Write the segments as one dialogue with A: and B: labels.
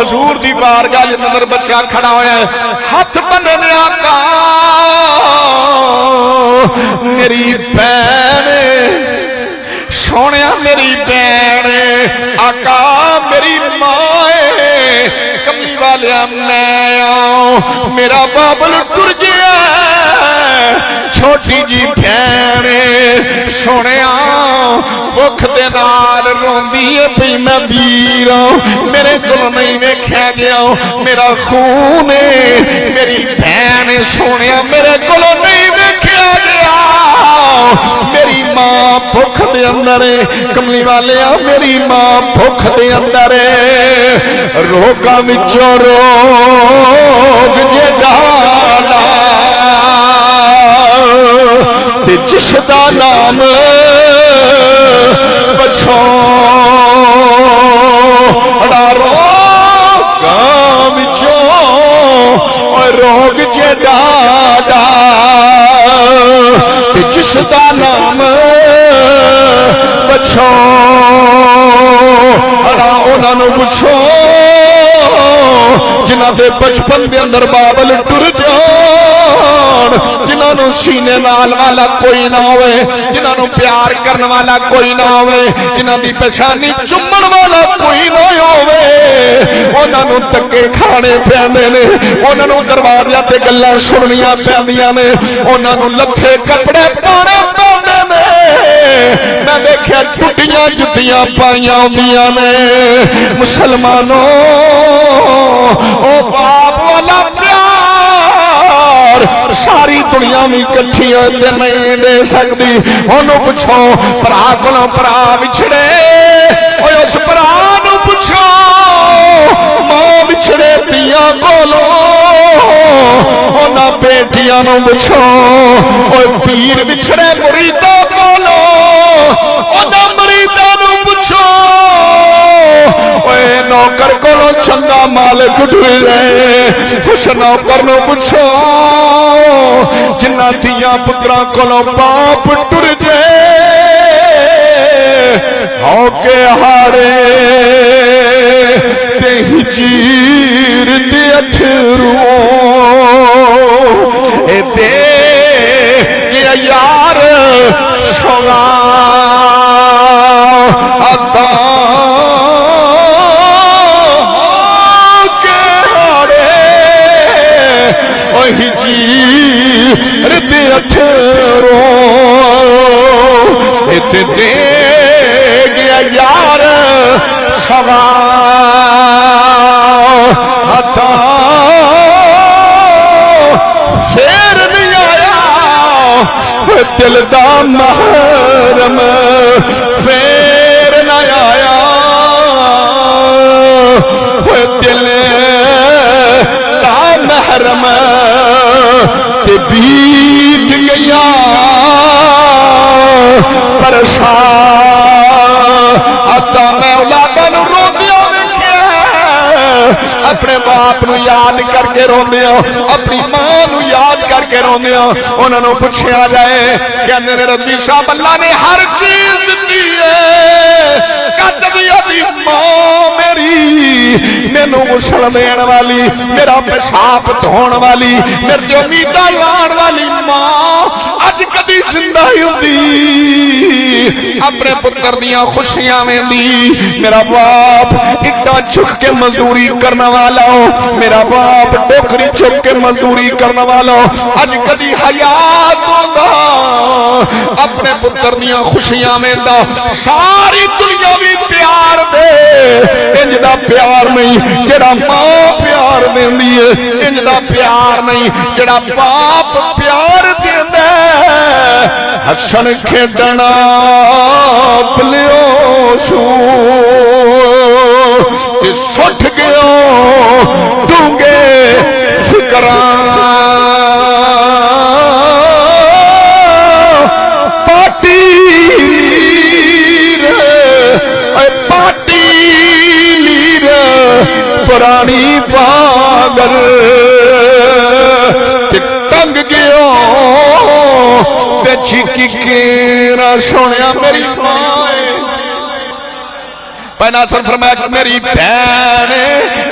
A: حضور دی بارگاہ دے اندر بچہ کھڑا ہویا ہے ہاتھ بنے نے آقا میری بہن سونیا میری بہن آقا میری ماں کملی والیا میں آؤں میرا بابل ٹر گیا چھوٹی جی بہن سونیا بھوک دے نال روندی ہے پئی میں ویر میرے کول نہیں ویکھیا گیا میرا خون میری بہن سونیا میرے کول نہیں ویکھیا گیا میری ماں بھوک دے اندر کملی والیا میری ماں بھوک دے اندر روگاں وچوں روگ جے ڈالا تے جس دا نام بچھوڑا روگاں وچوں روگ جے ڈالا تے جس دا نام بچھوڑا انہاں نوں پوچھو جنہاں دے بچپن دے اندر بابل ٹر جان جنہاں نوں سینے نال والا کوئی نہ ہوئے جنہاں نوں پیار کرن والا کوئی نہ ہوئے جنہاں دی پہچانی چومن والا کوئی نہ ہوئے انہاں نوں تکے کھانے پیندے نے انہاں نوں دروازے تے گلاں سننیاں پیندیاں نے انہاں نوں لتھے کپڑے پانے پیندے نے میں دیکھیا ٹٹیاں جتیاں پائیاں ہوندیاں نے مسلمانوں او باپ والا پیار ساری دنیا میں کٹھی ہوتے نہیں دے سکتی انہوں پوچھو پرا کولوں پرا وچھڑے اس پرا نوں پوچھو ماں وچھڑے تیاں کولوں انہاں بیٹیاں نوں پوچھو پیر وچھڑے مریداں کولوں انہاں مریداں نوں پوچھو نوکر کولوں چنگا مالک ڈھول رہے خوش نوکر نوں پوچھو جنہ دیاں پتراں کولوں باپ ٹر جائے ہو کے ہاڑے تے ہجیر تے اٹھرو اے دے یہ یار شوگا عطا ہجیر دے اٹھرو ات دے گیا یار سوا عطا پھر نہیں آیا دل دا محرم پھر نہیں آیا دل دا محرم تے بیت گیا پریشان عطا میں اولاداں نوں روندیاں ویکھیا اپنے باپ نو یاد کر کے روندیاں اپنی ماں نو یاد کر کے روندیاں انہاں نوں پوچھیا جائے کہندے نے رضوی صاحب اللہ نے ہر چیز دتی ہے قد دی دی ماں میری مینوں غسل دین والی میرا پیشاب دھون والی میرے امیداں لان والی ماں اج کدی زندہ ہوندی اپنے پتر دیاں خوشیاں ویندی میرا باپ اٹا چک کے مزدوری کرنے والا میرا باپ ٹوکری چک کے مزدوری کرنے والا اج کدی حیات ہوندا اپنے پتر دیاں خوشیاں ویندا ساری دنیا بھی پیار دے انج دا پیار نہیں جڑا ماں پیار دیندی ہے انج دا پیار نہیں جڑا باپ پیار دیندا ہے ہسن کھیڈنا پلیو شو تے سٹ گیا ڈونگے فکراں پرانی پاگل ٹنگ گیا تے چیکی کینا سونیا میری ماں پہنا سر فرمایا کہ میری بہن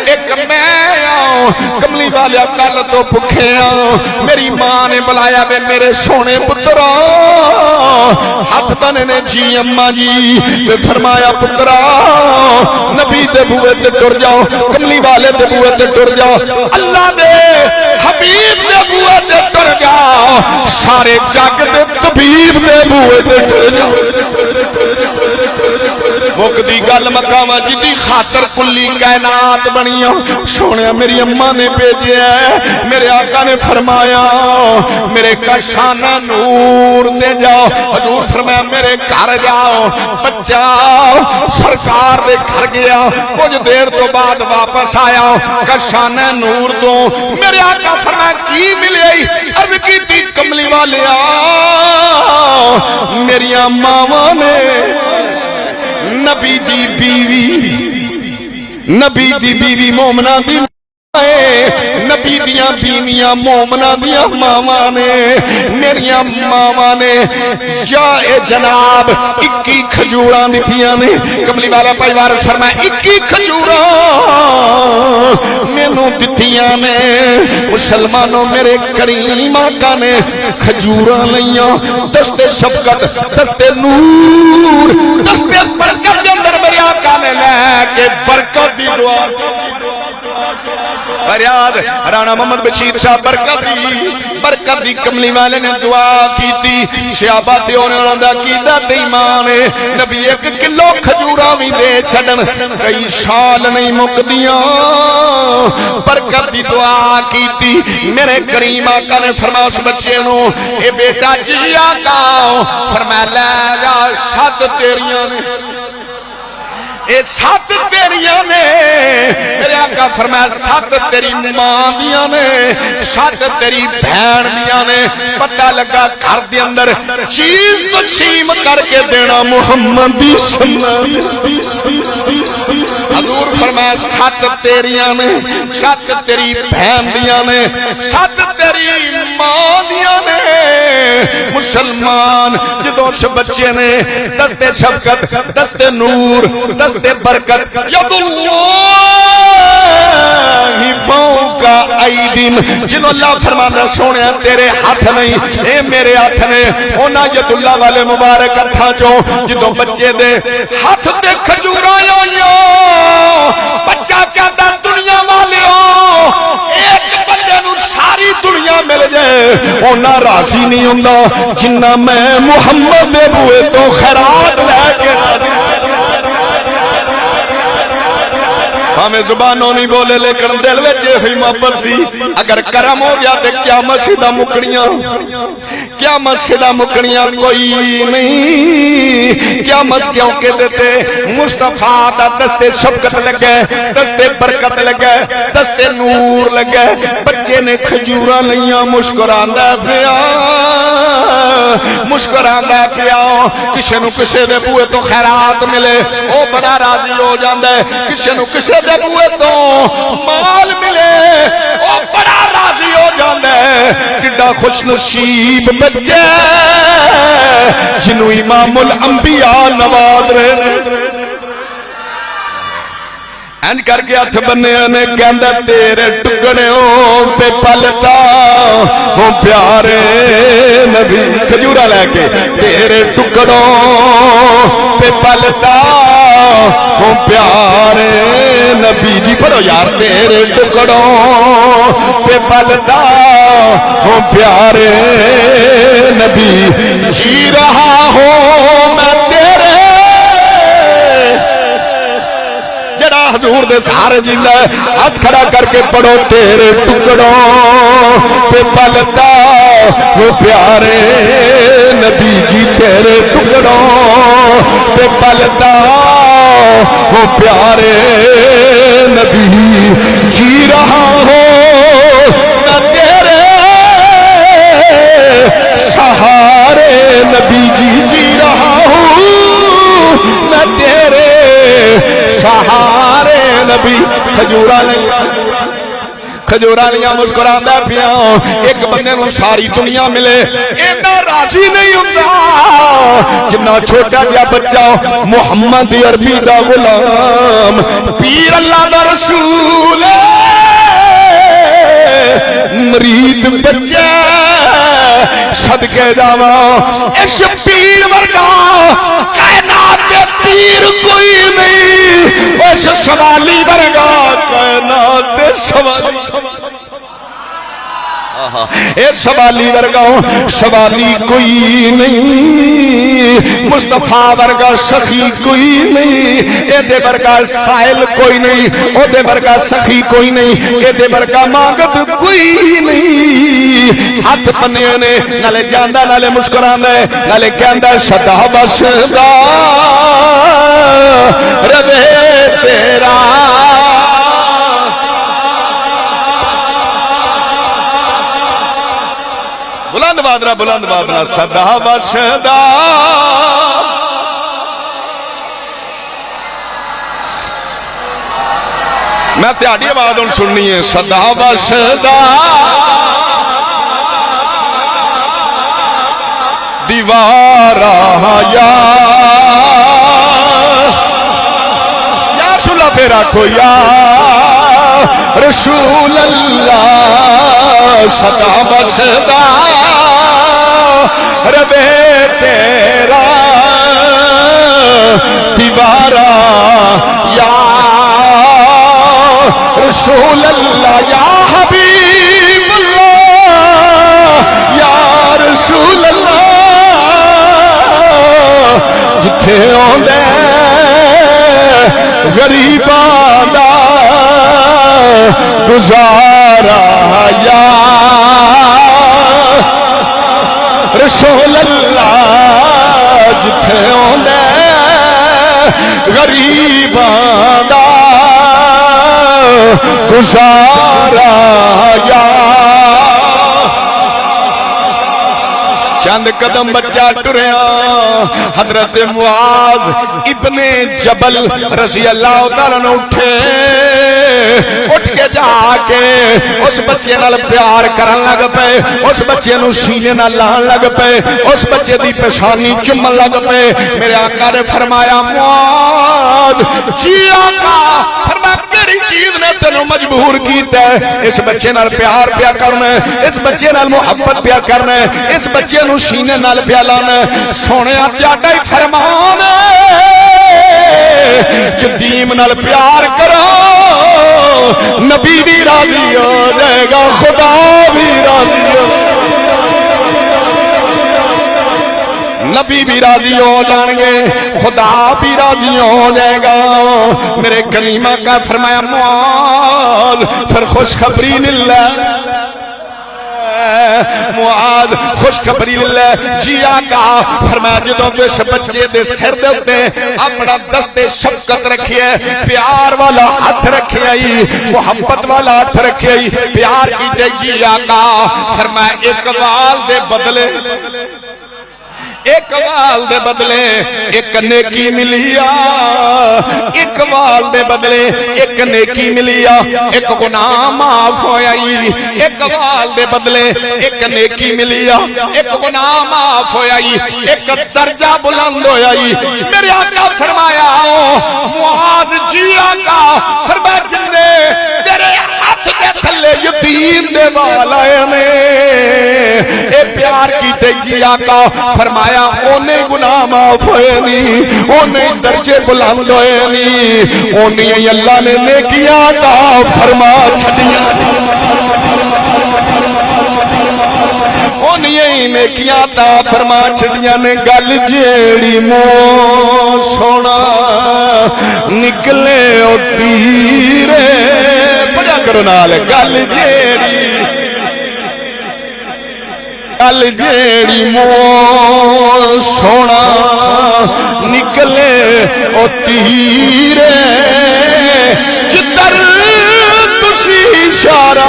A: ایک کملی والے کل تو بھکھے میری ماں نے بلایا وے میرے سونے پترا ہاتھ بنے نے جی اماں جی تے فرمایا پترا نبی دے بوئے تے ٹر جاؤ کملی والے دے بوئے تے ٹر جاؤ اللہ دے حبیب دے بوئے تے ٹر جاؤ سارے جگ دے طبیب دے بوئے تے ٹر جاؤ مقدی گل مقامہ جدی خاطر کلی کائنات بنیاں سونے میری اماں نے بھیجیا ہے میرے آقا نے فرمایا میرے کشانہ نور دے جاؤ حضور فرمایا میرے گھر جاؤ بچہ سرکار دے گھر گیا کچھ دیر تو بعد واپس آیا کشانہ نور تو میرے آقا فرمایا کی ملے عرض کی تھی کملی والے میری اماں نے نبی دی بیوی مومنہ دی نبی دیاں بیویاں مومنہ دیاں ماما نے میریاں ماما نے جائے جناب 21 کھجوراں دتیاں نے کملی والا پریوار فرمایا 21 کھجوراں مینوں دتیاں نے مسلمانوں میرے کریم آقا نے کھجوراں لیاں دستے شفقت دستے نور دستے برکت دے اندر میرے آقا نے لے کے برکت دی دعا فریاد رانا محمد بشیر صاحب برکت دی کملی والے نے دعا کی تھی شیاباتی ہونے والا کیدا تے ایمان نبی 1 کلو کھجوراں وی دے چھڈن کئی سال نہیں مکدیاں برکت دی دعا کی تھی میرے کریم آقا نے فرمایا اس بچے نو اے بیٹا جی آقا فرمایا لے جا 7 تیریاں نے اے 7 تیریاں نے میرے آقا فرمایا 7 تیری ماں دیاں نے 7 تیری بہن دیاں نے پتہ لگا گھر دے اندر چیز تو چھیم کر کے دینا محمد دی سنت حضور فرمایا 7 تیریاں نے 7 تیری بہن دیاں نے 7 تیری ماں دیاں نے مسلمان جدو اس بچے نے دستے شفقت دستے نور دستے برکت ید اللہ فوق ایدیم جنہوں اللہ فرمانا سونے تیرے ہاتھ نہیں اے میرے ہاتھ نے اونا ید اللہ والے مبارک اتھا جو جدو بچے دے ہاتھ دے کھجورا یا بچہ کیا دا دنیا والے ہو ایک بچے نو ساری دنیا مل جائے اونا راضی نہیں ہوندہ جنہ میں محمد دے بوئے تو خیرات لے کے ہمیں زبانوں نہیں بولے لیکن دل وچ ہوئی محبت سی اگر کرم ہو گیا تے کیا مسجدہ مکڑیاں کوئی نہیں کیا مسجدوں کے دیتے مصطفیٰ دا دستے شفقت لگے دستے برکت لگے دستے نور لگے بچے نے کھجوراں لیاں مسکراندے پیا کسے نو کسے دے بوئے تو خیرات ملے او بڑا راضی ہو جاندے کسے نو کسے دے بوئے تو مال ملے او بڑا راضی ہو جاندے کڈا خوش نصیب بچے جنو امام الانبیاء نواز رہے این کر کے ہاتھ بنے نے کہندا تیرے ٹکڑوں پہ پلتا ہوں پیارے نبی کھجورا لے کے تیرے ٹکڑوں پہ پلتا ہوں پیارے نبی جی پڑھو یار تیرے ٹکڑوں پہ پلتا ہوں پیارے نبی جی رہا ہوں میں تیرے حضور دے سہارے جیندہ ہے ہاتھ کھڑا کر کے پڑھو تیرے ٹکڑوں پہ پلتا وہ پیارے نبی جی تیرے ٹکڑوں پہ پلتا وہ پیارے نبی جی رہا ہوں میں تیرے سہارے نبی جی رہا ہوں میں تیرے سہارے نبی کھجورا لیا مسکراندے پیا ایک بندے نو ساری دنیا ملے اینا راضی نہیں ہوندا جنہ چھوٹا جا بچہ محمد عربی دا غلام پیر اللہ دا رسول بچے صدقے جاواں اس پیر ورگا کائنات دے پیر کوئی نہیں اس سوالی ورگا کائنات دے سوالی اے سوالی ورگا سوالی کوئی نہیں مصطفیٰ ورگا سخی کوئی نہیں اے دے ورگا سائل کوئی نہیں او دے ورگا سخی کوئی نہیں اے دے ورگا مانگت کوئی نہیں ہاتھ پنے نے نالے جاندہ نالے مسکراندہ نالے کہندہ صدا بشدا ربے تیرا بلند بادرہ صدا بشدا میں تیاڑی آواز ان سننی ہے صدا بشدا دیوارا یا رسول اللہ پھیرا کو یا رسول اللہ صدا بشدا ربے تیرا دیوارا یا رسول اللہ یا حبیب اللہ یا رسول اللہ جتھے ہوندے غریباں دا گزارا یا رسول اللہ جتھے ہوندے غریباں دا گزارا یا چند قدم بچہ ٹریا حضرت معاذ ابن جبل رضی اللہ تعالیٰ نے اٹھ کے جا کے اس بچے نال پیار کرن لگ پے اس بچے نو سینے نال لان لگ پے اس بچے دی پیشانی چومن لگ پے میرے آقا نے فرمایا معاذ جی آقا فرمایا کیڑی چیز نے تینو مجبور کیتا ہے اس بچے نال پیار پیا کرنا ہے اس بچے نال محبت پیا کرنا ہے اس بچے نو سینے نال پیا لانا سونے تہاڈا ہی فرمان ہے جدیم نال پیار کرو نبی بھی راضی ہو جائے گا خدا بھی راضی ہو نبی بھی راضی ہو جائیں گے خدا بھی راضی ہو جائے گا میرے کریمہ کا فرمایا معاذ پھر خوشخبری للہ معاذ خوشخبری للہ جی آقا فرمایا جدوں اس بچے دے سر دے ہوتے اپنا دست شفقت رکھئے پیار والا ہاتھ رکھئے محبت والا ہاتھ رکھئے پیار کی دے جی آقا فرمایا اقبال دے بدلے اقبال دے بدلے ایک نیکی ملیا اقبال دے بدلے ایک نیکی ملیا ایک گناہ معاف ہوئی اقبال دے بدلے ایک نیکی ملیا ایک گناہ معاف ہوئی ایک درجہ بلند ہوئی میرے آقا فرمایا معاذ جی آقا فرمایا جننے تیرے ہاتھ دے تھلے یتیم دے والا میں اے پیار کی تے جی آقا فرمایا اونے گناہ معاف ہوئے نہیں اونے درجے بلند ہوئے نہیں اونے اللہ نے نیکیاں عطا فرما چھڑیا اونے نیکیاں عطا فرما چھڑیا نے گل جیڑی منہ سونا نکلے او تیرے پڑھا کرو نال گل جیڑی منہ سونا نکلے او تیرے جدر تسی اشارہ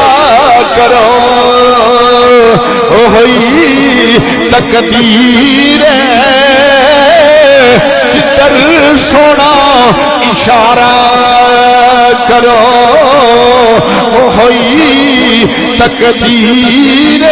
A: کرو ہوئی تقدیر جدر سونا اشارہ کرو ہوئی تقدیر